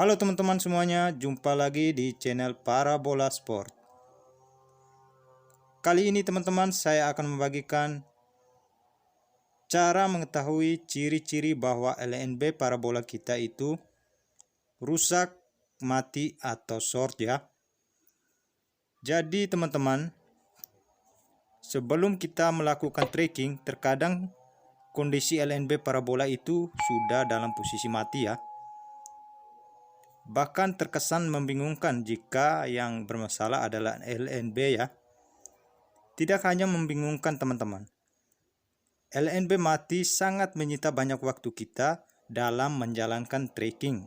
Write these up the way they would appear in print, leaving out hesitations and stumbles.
Halo teman-teman semuanya, jumpa lagi di channel Parabola Sport. Kali ini teman-teman saya akan membagikan cara mengetahui ciri-ciri bahwa LNB parabola kita itu rusak, mati, atau short ya. Jadi teman-teman, sebelum kita melakukan tracking, terkadang kondisi LNB parabola itu sudah dalam posisi mati ya. Bahkan terkesan membingungkan jika yang bermasalah adalah LNB ya. Tidak hanya membingungkan teman-teman, LNB mati sangat menyita banyak waktu kita dalam menjalankan tracking.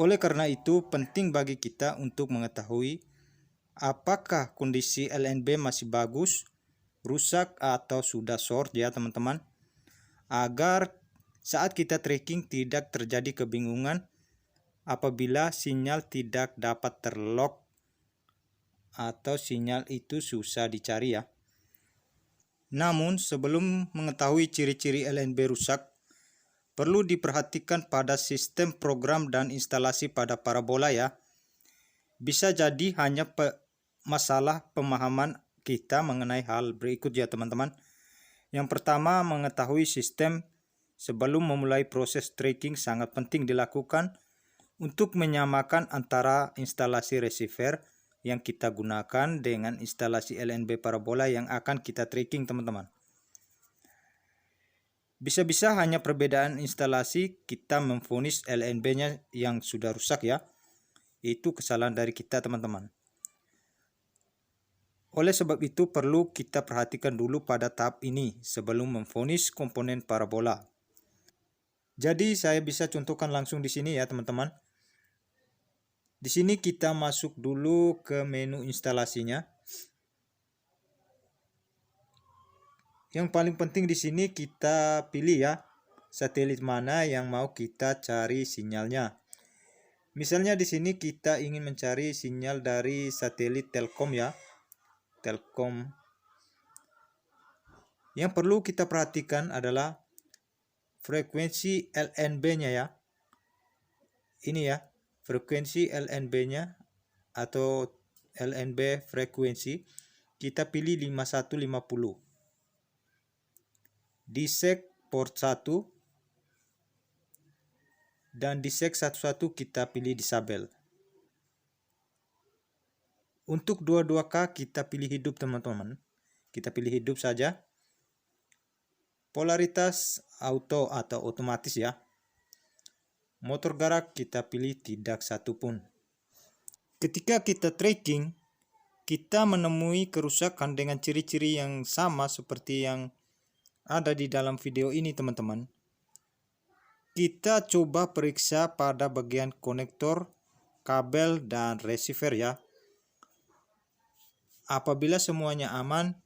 Oleh karena itu, penting bagi kita untuk mengetahui apakah kondisi LNB masih bagus, rusak, atau sudah short ya teman-teman, agar saat kita tracking tidak terjadi kebingungan apabila sinyal tidak dapat terlock atau sinyal itu susah dicari ya. Namun sebelum mengetahui ciri-ciri LNB rusak, perlu diperhatikan pada sistem program dan instalasi pada parabola ya. Bisa jadi hanya masalah pemahaman kita mengenai hal berikut ya teman-teman. Yang pertama, mengetahui sistem sebelum memulai proses tracking sangat penting dilakukan untuk menyamakan antara instalasi receiver yang kita gunakan dengan instalasi LNB parabola yang akan kita tracking teman-teman. Bisa-bisa hanya perbedaan instalasi kita memvonis LNB-nya yang sudah rusak ya. Itu kesalahan dari kita teman-teman. Oleh sebab itu perlu kita perhatikan dulu pada tahap ini sebelum memvonis komponen parabola. Jadi saya bisa contohkan langsung di sini ya teman-teman. Di sini kita masuk dulu ke menu instalasinya. Yang paling penting di sini kita pilih ya, satelit mana yang mau kita cari sinyalnya. Misalnya di sini kita ingin mencari sinyal dari satelit Telkom ya. Telkom. Yang perlu kita perhatikan adalah frekuensi LNB-nya ya. Ini ya, frekuensi LNB-nya atau LNB frekuensi kita pilih 5150. Disek port 1 dan disek 11 kita pilih disable. Untuk 22K kita pilih hidup teman-teman. Kita pilih hidup saja. Polaritas auto atau otomatis ya. Motor gerak kita pilih tidak satupun. Ketika kita tracking, kita menemui kerusakan dengan ciri-ciri yang sama seperti yang ada di dalam video ini teman-teman. Kita coba periksa pada bagian konektor, kabel, dan receiver ya. Apabila semuanya aman,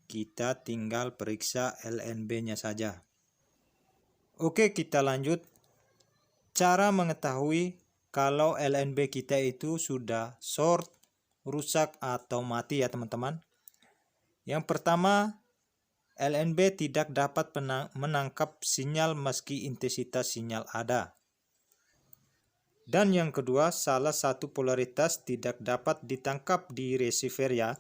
kita tinggal periksa LNB-nya saja. Oke, kita lanjut. Cara mengetahui kalau LNB kita itu sudah short, rusak, atau mati ya teman-teman. Yang pertama, LNB tidak dapat menangkap sinyal meski intensitas sinyal ada. Dan yang kedua, salah satu polaritas tidak dapat ditangkap di receiver ya.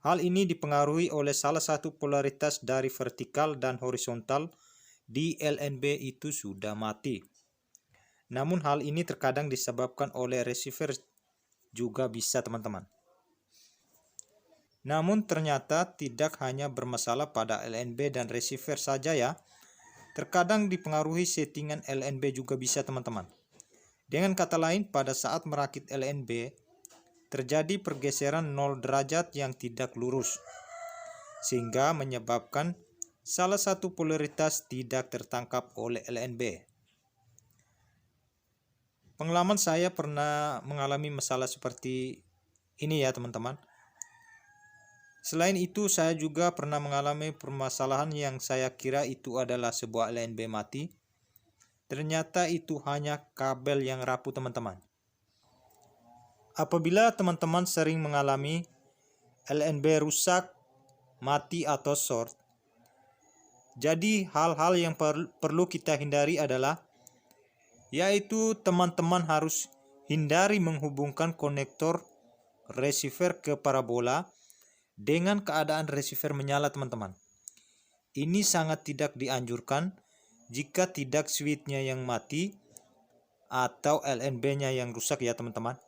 Hal ini dipengaruhi oleh salah satu polaritas dari vertikal dan horizontal di LNB itu sudah mati. Namun hal ini terkadang disebabkan oleh receiver juga bisa teman-teman. Namun ternyata tidak hanya bermasalah pada LNB dan receiver saja ya. Terkadang dipengaruhi settingan LNB juga bisa teman-teman. Dengan kata lain, pada saat merakit LNB, terjadi pergeseran 0 derajat yang tidak lurus, sehingga menyebabkan salah satu polaritas tidak tertangkap oleh LNB. Pengalaman saya pernah mengalami masalah seperti ini ya teman-teman. Selain itu, saya juga pernah mengalami permasalahan yang saya kira itu adalah sebuah LNB mati. Ternyata itu hanya kabel yang rapuh teman-teman. Apabila teman-teman sering mengalami LNB rusak, mati, atau short, jadi hal-hal yang perlu kita hindari adalah yaitu teman-teman harus hindari menghubungkan konektor receiver ke parabola dengan keadaan receiver menyala, teman-teman. Ini sangat tidak dianjurkan jika tidak switch-nya yang mati atau LNB-nya yang rusak ya teman-teman.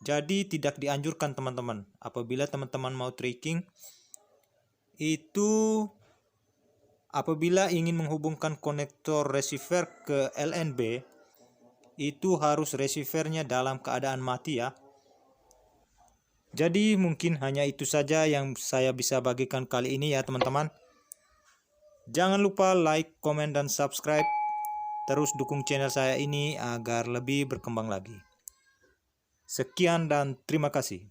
Jadi tidak dianjurkan teman-teman. Apabila teman-teman mau tracking itu, apabila ingin menghubungkan konektor receiver ke LNB, itu harus receivernya dalam keadaan mati ya. Jadi mungkin hanya itu saja yang saya bisa bagikan kali ini ya teman-teman. Jangan lupa like, komen, dan subscribe. Terus dukung channel saya ini agar lebih berkembang lagi. Sekian dan terima kasih.